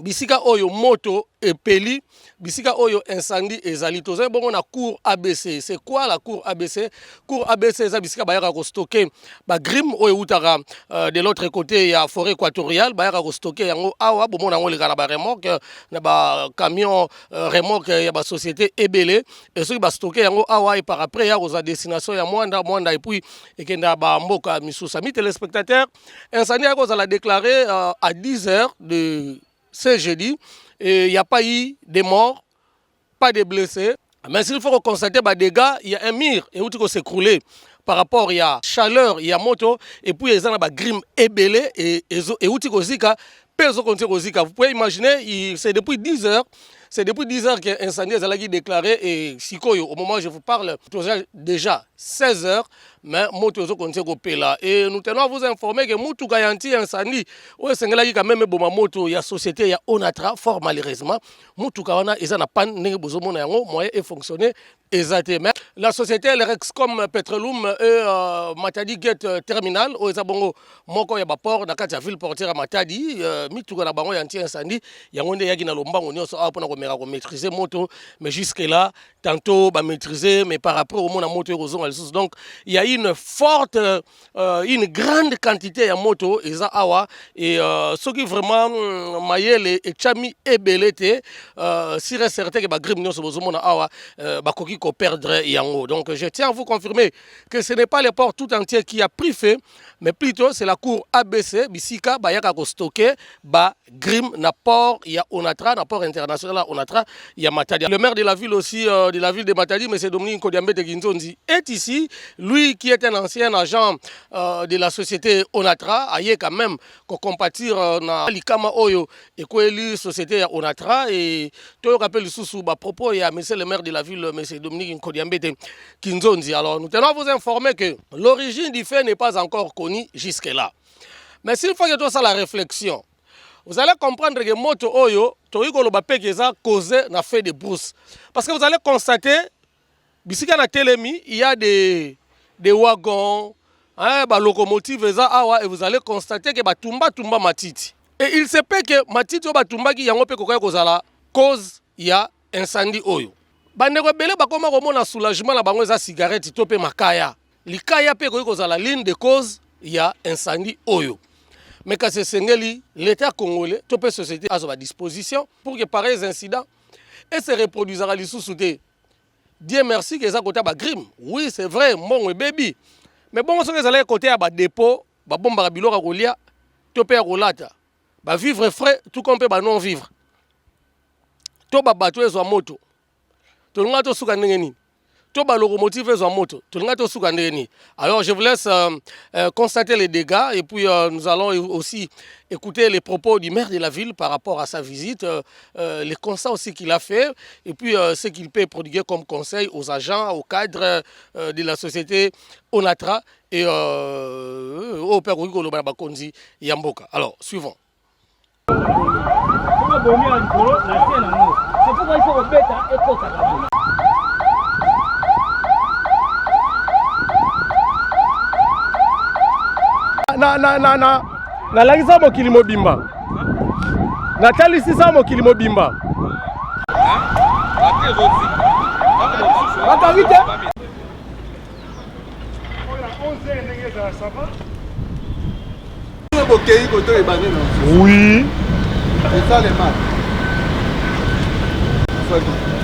bisika oyo moto epeli, bisika oyo incendie ezali. Tozali bongo na cour ABC. C'est quoi la cour ABC? Cour ABC eza bisika bayaka ko stocker ba grim oyo utaka de l'autre côté ya forêt équatoriale, bayaka ko stocker yango awa bomona ngo lekala ba remorque na ba camion remorque ya ba société ebele et ceux qui ba stocker yango awa et par après ya aux destination ya Mwanda et puis ekenda ba mboka misusa. Mi téléspectateurs, incendie a cause la déclaré à 10h de ce jeudi, et il n'y a pas eu de morts, pas de blessés. Mais s'il faut constater des dégâts, il y a un mur et où tu peux s'écrouler. Par rapport, il y a chaleur, il y a moto, et puis il y a des grim ébélé et où tu peux zika. Vous pouvez imaginer, c'est depuis 10 heures. C'est depuis 10 heures qu'un incendie est déclaré et Sikoyo, au moment où je vous parle, déjà 16 heures, mais moto là. Et nous tenons à vous informer que Moutou Gayanti incendie, où est-ce quand même bon moto, il y a société, il y a Onatra, fort malheureusement, Moutou Kawana, ils ont pas moyen et fonctionner. Exactement. La société Rexcom Petroleum et Matadi Gate Terminal, où ils ont moko ya baport na kati ya ville portière Matadi, mituka na bango yanti incendie, yango nde yaki na lombango nyonso awa pona ko maîtriser moto, mais jusque là tantôt ba maîtriser mais par rapport au monde moto rozon alsus. Donc il y a une forte une grande quantité ya moto eza awa et ce qui vraiment mayele et chami ebelete si certain que ba grim nyonso bozomona awa ba koki ko perdre yango. Donc je tiens à vous confirmer que ce n'est pas le port tout entier qui a pris feu, mais plutôt c'est la cour ABC bisika bayaka ko stocker ba grim na port, il y a Onatra na port international Onatra, il y a Matadi. Le maire de la ville aussi de la ville de Matadi, M. Dominique Kodiambete Ginzonzi, est ici. Lui qui est un ancien agent de la société Onatra, aye quand même ko compatir na Likama Oyo et ko élu société Onatra et to rappelle sous ba propos il y a M. le maire de la ville M. Dominique Kodiambete Ginzonzi. Alors nous tenons à vous informer que l'origine du fait n'est pas encore connue jusque-là. Mais s'il faut que tout ça la réflexion, vous allez comprendre que moto oyo toyiko ba pekeza causé na fait de brousse. Parce que vous allez constater bisika na telemi, il y a des wagons, hein, ba locomotives eza awa et vous allez constater que ba tumba matiti. Et il se peut que matiti o ba tumba ki yango pe kokoya kozala cause ya incendie oyo. Bandeko belé ba koma komona soulagement na bango eza cigarette to pe makaya. Likaya pe kokoya kozala ligne de cause ya incendie oyo. Mais quand c'est Sengeli, l'État congolais, toute la société a à disposition pour que pareils incidents et se reproduisent à l'issue. Dieu merci que ça côté à grim. Oui, c'est vrai, mon baby. Mais bon, si vous allez côté à dépôt, bombe à bilo à rolia, tu peux rolata. Vivre frais, tout comme peut non vivre. Tu peux battre sur moto. Tu n'as pas de ngeni. Tout le locomotive est en moto. Alors je vous laisse constater les dégâts et puis nous allons aussi écouter les propos du maire de la ville par rapport à sa visite, les constats aussi qu'il a fait et puis ce qu'il peut prodiguer comme conseil aux agents, aux cadres de la société Onatra et au père Rigolo Bakonzi Yamboka. Alors suivons. C'est pourquoi il faut remettre na langisa mokili mobimba na talisisa mokili mobimba oui c'est ça les maths.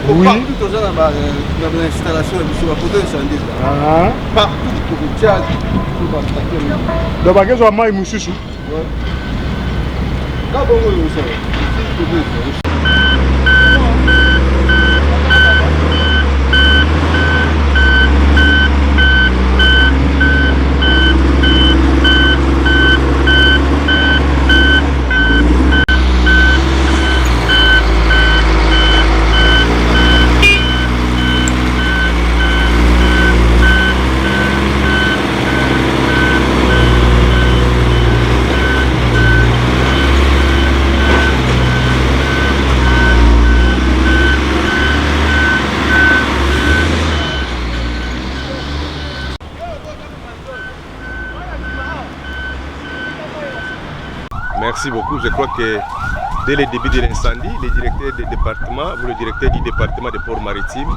Oui. Partout dans l'installation, il y a des incendies. Partout, il y a des donc, il y a des incendies. Merci beaucoup. Je crois que dès le début de l'incendie, le directeur du département des ports maritimes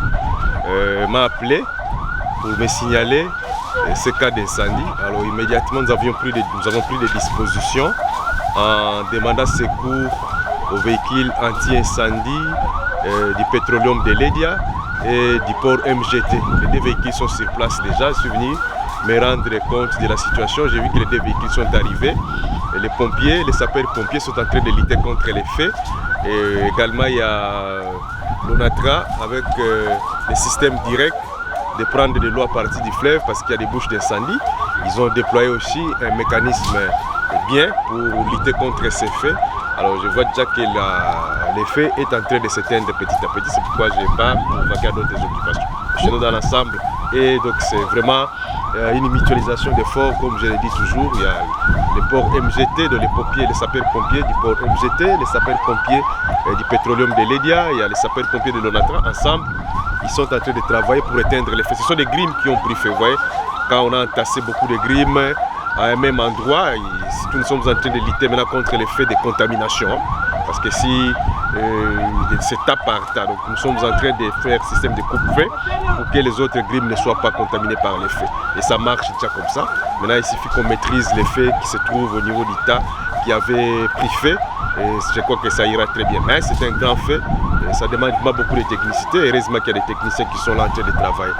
m'a appelé pour me signaler ce cas d'incendie. Alors immédiatement, nous avons pris des dispositions en demandant secours aux véhicules anti-incendie du Petroleum de Ledia et du port MGT. Les deux véhicules sont sur place déjà. Je suis venu me rendre compte de la situation. J'ai vu que les deux véhicules sont arrivés. Et les sapeurs-pompiers sont en train de lutter contre les feux. Et également, il y a l'ONATRA avec le système direct de prendre de l'eau à partir du fleuve parce qu'il y a des bouches d'incendie. Ils ont déployé aussi un mécanisme bien pour lutter contre ces feux. Alors je vois déjà que l'effet est en train de s'éteindre petit à petit, c'est pourquoi je pars pour vaquer à d'autres occupations. Chez nous dans l'ensemble, et donc c'est vraiment une mutualisation d'efforts, comme je l'ai dit toujours. Il y a les ports MGT, donc les sapeurs-pompiers du port MGT, les sapeurs-pompiers du Petroleum de Ledia, il y a les sapeurs-pompiers de l'ONATRA. Ensemble, ils sont en train de travailler pour éteindre les feux. Ce sont des grimes qui ont pris feu, vous voyez, quand on a entassé beaucoup de grimes à un même endroit, nous sommes en train de lutter maintenant contre l'effet de contamination. Parce que si c'est tas par tas, donc nous sommes en train de faire un système de coupe-feu pour que les autres grimes ne soient pas contaminés par les feux. Et ça marche déjà comme ça. Maintenant, il suffit qu'on maîtrise les feux qui se trouvent au niveau du tas qui avait pris feu. Et je crois que ça ira très bien. Mais c'est un grand feu. Et ça demande vraiment beaucoup de technicité. Heureusement qu'il y a des techniciens qui sont là en train de travailler.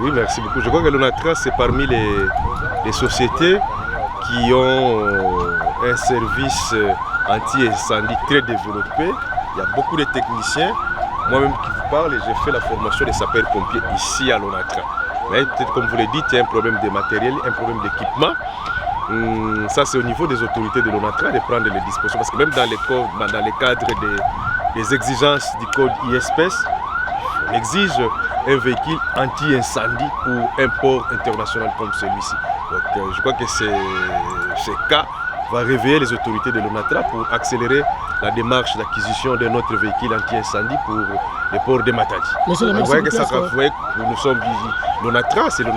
Oui, merci beaucoup. Je crois que l'ONATRA, c'est parmi les sociétés qui ont un service anti-incendie très développé. Il y a beaucoup de techniciens. Moi-même qui vous parle, j'ai fait la formation des sapeurs-pompiers ici à l'ONATRA. Mais peut-être comme vous le dites, il y a un problème de matériel, un problème d'équipement. Ça, c'est au niveau des autorités de l'ONATRA de prendre les dispositions. Parce que même dans les cadres des exigences du code ISPES, on exige un véhicule anti-incendie pour un port international comme celui-ci. Donc je crois que ce cas va réveiller les autorités de l'ONATRA pour accélérer la démarche d'acquisition d'un autre véhicule anti-incendie pour le port de Matadi. Vous voyez que ça, vous voyez que nous sommes l'ONATRA, c'est le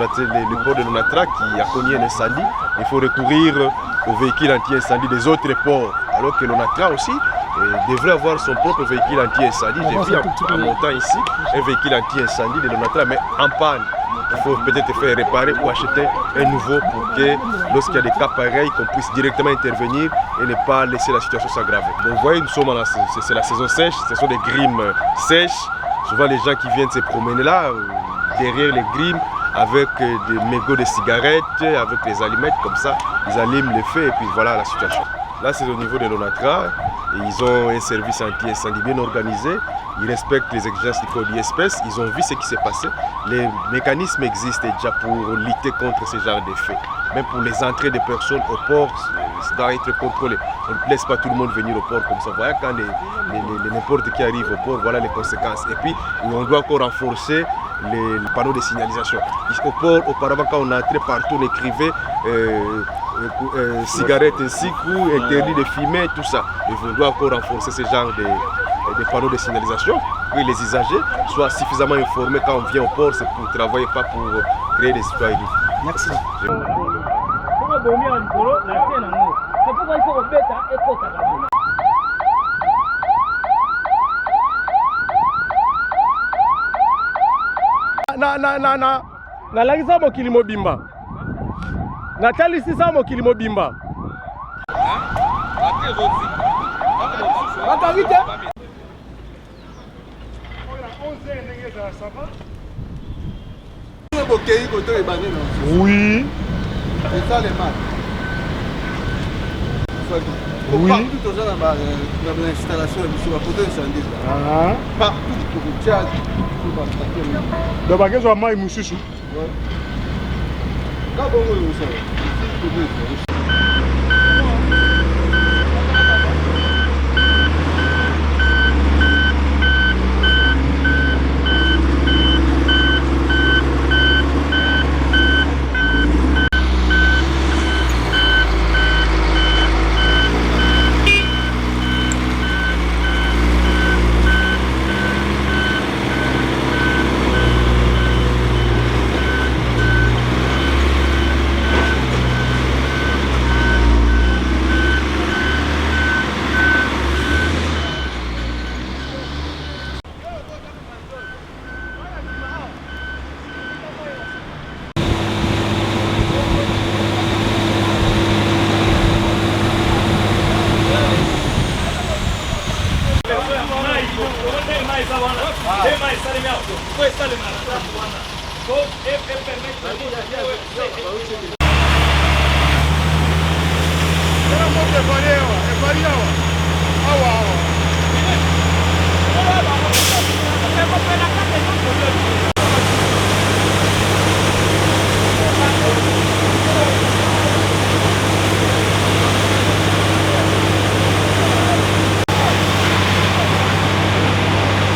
port de l'ONATRA qui a connu un incendie. Il faut recourir aux véhicules anti-incendie des autres ports, alors que l'ONATRA aussi devrait avoir son propre véhicule anti-incendie. J'ai vu en montant ici un véhicule anti-incendie de l'ONATRA, mais en panne. Il faut peut-être faire réparer ou acheter un nouveau pour que lorsqu'il y a des cas pareils, qu'on puisse directement intervenir et ne pas laisser la situation s'aggraver. Vous voyez, nous sommes c'est la saison sèche, ce sont des grimes sèches. Souvent les gens qui viennent se promener là, derrière les grimes, avec des mégots de cigarettes, avec des allumettes comme ça, ils allument le feu et puis voilà la situation. Là c'est au niveau de l'ONATRA, ils ont un service anti-incendie bien organisé, ils respectent les exigences du code ISPES, ils ont vu ce qui s'est passé. Les mécanismes existent déjà pour lutter contre ce genre d'effets. Même pour les entrées des personnes au port, ça doit être contrôlé. On ne laisse pas tout le monde venir au port comme ça. Voilà, quand n'importe qui arrive au port, voilà les conséquences. Et puis on doit encore renforcer les panneaux de signalisation. Au port, auparavant, quand on entrait partout, on écrivait cigarettes ainsi, interdit de fumer, tout ça. Et on doit encore renforcer ce genre de panneaux de signalisation pour que les usagers soient suffisamment informés quand on vient au port, c'est pour travailler, pas pour créer des citoyens. Merci. C'est pourquoi il faut remettre nalangisa mokili mobimba natalisisa mokili mobimba oui. C'est ça les maths. Oui. Partout dans l'installation de la poteau incendie. Partout du Tchad. Donc bagezo wa mai mususu. Quand on ça le matin. Donc, et permettre de